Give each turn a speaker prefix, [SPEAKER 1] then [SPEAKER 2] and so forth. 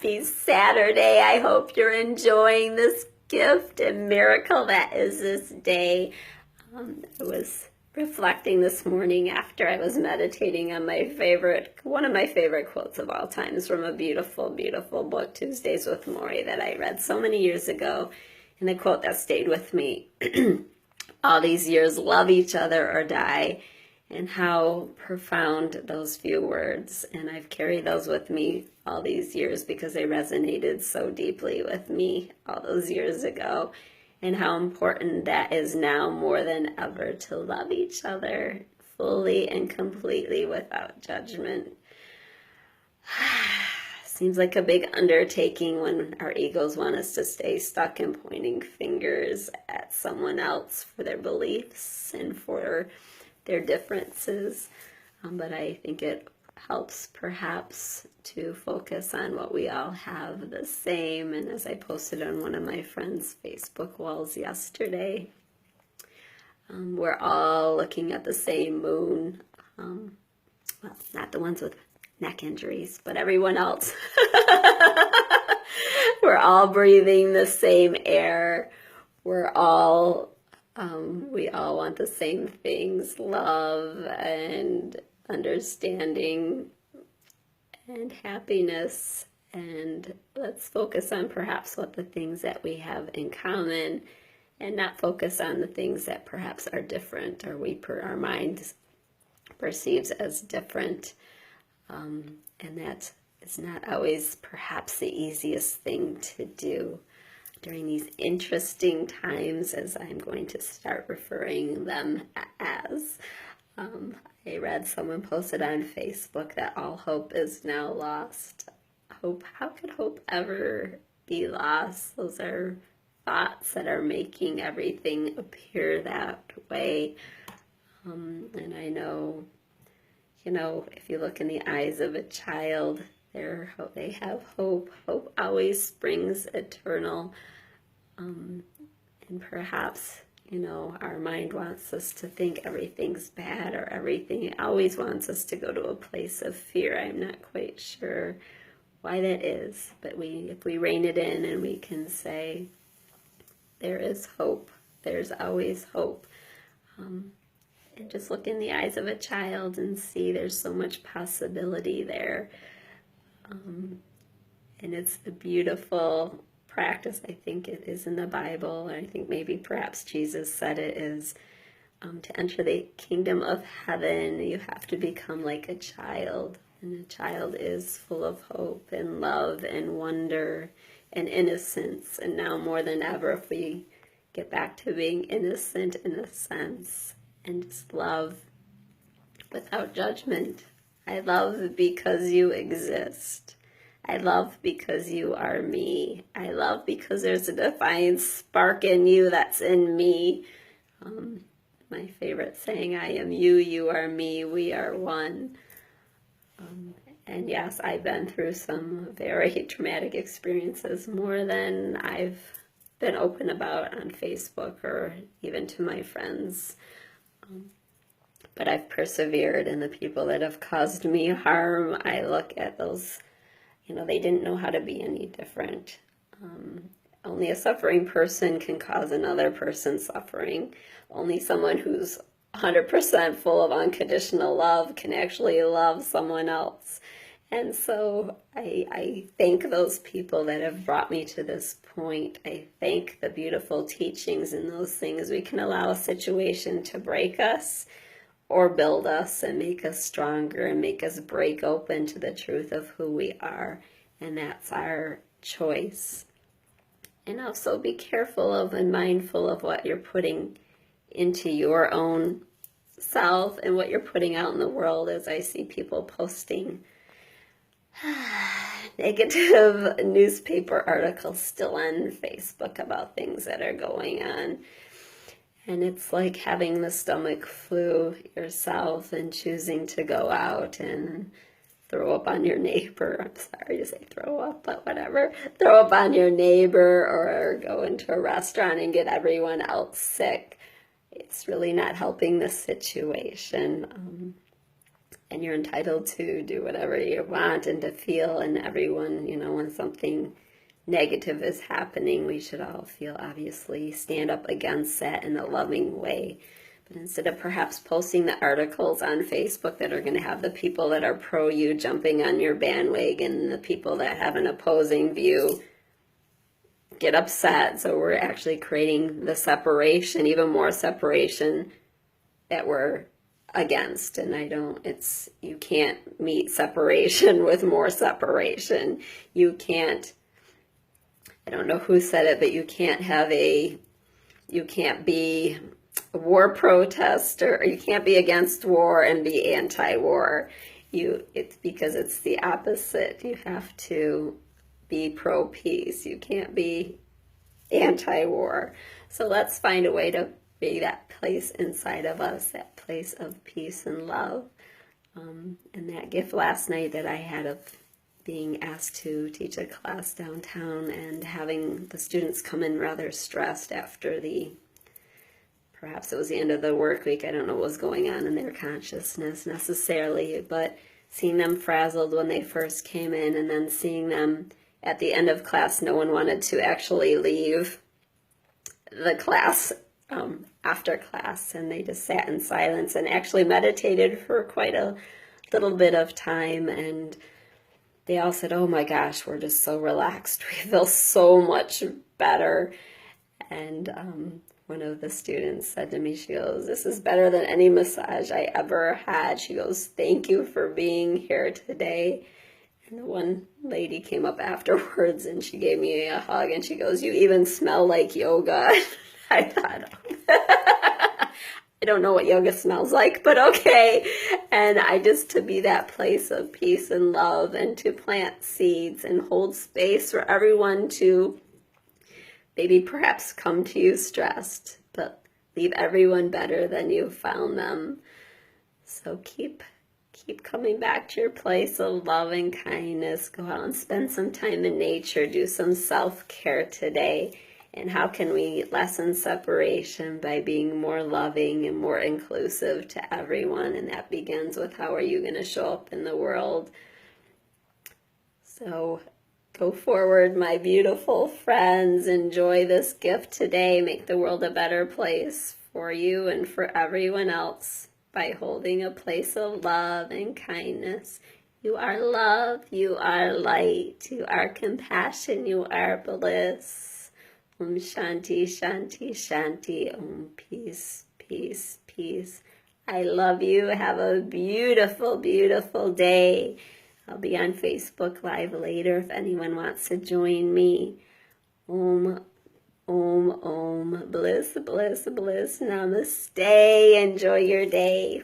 [SPEAKER 1] happy Saturday. I hope you're enjoying this gift and miracle that is this day. I was reflecting this morning after I was meditating on one of my favorite quotes of all times from a beautiful, beautiful book, Tuesdays with Morrie, that I read so many years ago. And the quote that stayed with me all these years: love each other or die. And how profound those few words. And I've carried those with me all these years because they resonated so deeply with me all those years ago. And how important that is now more than ever, to love each other fully and completely without judgment. Seems like a big undertaking when our egos want us to stay stuck in pointing fingers at someone else for their beliefs and for their differences, but I think it helps perhaps to focus on what we all have the same. And as I posted on one of my friend's Facebook walls yesterday, we're all looking at the same moon. Well, not the ones with neck injuries, but everyone else. We're all breathing the same air. We all want the same things: love and understanding and happiness. And let's focus on perhaps what the things that we have in common, and not focus on the things that perhaps are different, or our mind perceives as different. And that is not always perhaps the easiest thing to do during these interesting times, as I'm going to start referring them as. I read someone posted on Facebook that all hope is now lost. Hope, how could hope ever be lost? Those are thoughts that are making everything appear that way. And I know, if you look in the eyes of a child, they have hope. Hope always springs eternal. And perhaps, our mind wants us to think everything's bad, or everything always wants us to go to a place of fear. I'm not quite sure why that is, but if we rein it in and we can say, there is hope, there's always hope. And just look in the eyes of a child and see there's so much possibility there. And it's a beautiful practice. I think it is in the Bible. I think maybe perhaps Jesus said it is, to enter the kingdom of heaven, you have to become like a child. And a child is full of hope and love and wonder and innocence. And now more than ever, if we get back to being innocent in a sense, and just love without judgment. I love because you exist. I love because you are me. I love because there's a divine spark in you that's in me. My favorite saying, I am you, you are me, we are one. And yes, I've been through some very traumatic experiences, more than I've been open about on Facebook or even to my friends. But I've persevered, and the people that have caused me harm, I look at those, they didn't know how to be any different. Only a suffering person can cause another person suffering. Only someone who's 100% full of unconditional love can actually love someone else. And so I thank those people that have brought me to this point. I thank the beautiful teachings in those things. We can allow a situation to break us or build us and make us stronger and make us break open to the truth of who we are. And that's our choice. And also be careful of and mindful of what you're putting into your own self and what you're putting out in the world, as I see people posting negative newspaper articles still on Facebook about things that are going on. And it's like having the stomach flu yourself and choosing to go out and throw up on your neighbor. I'm sorry to say throw up, but whatever. Throw up on your neighbor, or go into a restaurant and get everyone else sick. It's really not helping the situation. and you're entitled to do whatever you want and to feel, and everyone, when something negative is happening, we should all feel, obviously, stand up against that in a loving way. But instead of perhaps posting the articles on Facebook that are going to have the people that are pro you jumping on your bandwagon and the people that have an opposing view get upset, so we're actually creating the separation, even more separation that we're against. And you can't meet separation with more separation. You can't, I don't know who said it, but you can't be a war protester, or you can't be against war and be anti-war. It's because it's the opposite. You have to be pro-peace. You can't be anti-war. So let's find a way to be that place inside of us, that place of peace and love. And that gift last night that I had of being asked to teach a class downtown and having the students come in rather stressed after perhaps it was the end of the work week. I don't know what was going on in their consciousness necessarily, but seeing them frazzled when they first came in, and then seeing them at the end of class, no one wanted to actually leave the class after class, and they just sat in silence and actually meditated for quite a little bit of time. And they all said, "Oh my gosh, we're just so relaxed. We feel so much better." And one of the students said to me, she goes, "This is better than any massage I ever had." She goes, "Thank you for being here today." And the one lady came up afterwards and she gave me a hug and she goes, "You even smell like yoga." I thought, I don't know what yoga smells like, but okay. And to be that place of peace and love, and to plant seeds and hold space for everyone to maybe perhaps come to you stressed, but leave everyone better than you found them. So keep coming back to your place of love and kindness. Go out and spend some time in nature. Do some self-care today. And how can we lessen separation? By being more loving and more inclusive to everyone. And that begins with, how are you going to show up in the world? So go forward, my beautiful friends. Enjoy this gift today. Make the world a better place for you and for everyone else by holding a place of love and kindness. You are love. You are light. You are compassion. You are bliss. Om Shanti, Shanti, Shanti. Om peace, peace, peace. I love you. Have a beautiful, beautiful day. I'll be on Facebook Live later if anyone wants to join me. Om, Om, Om. Bliss, bliss, bliss. Namaste. Enjoy your day.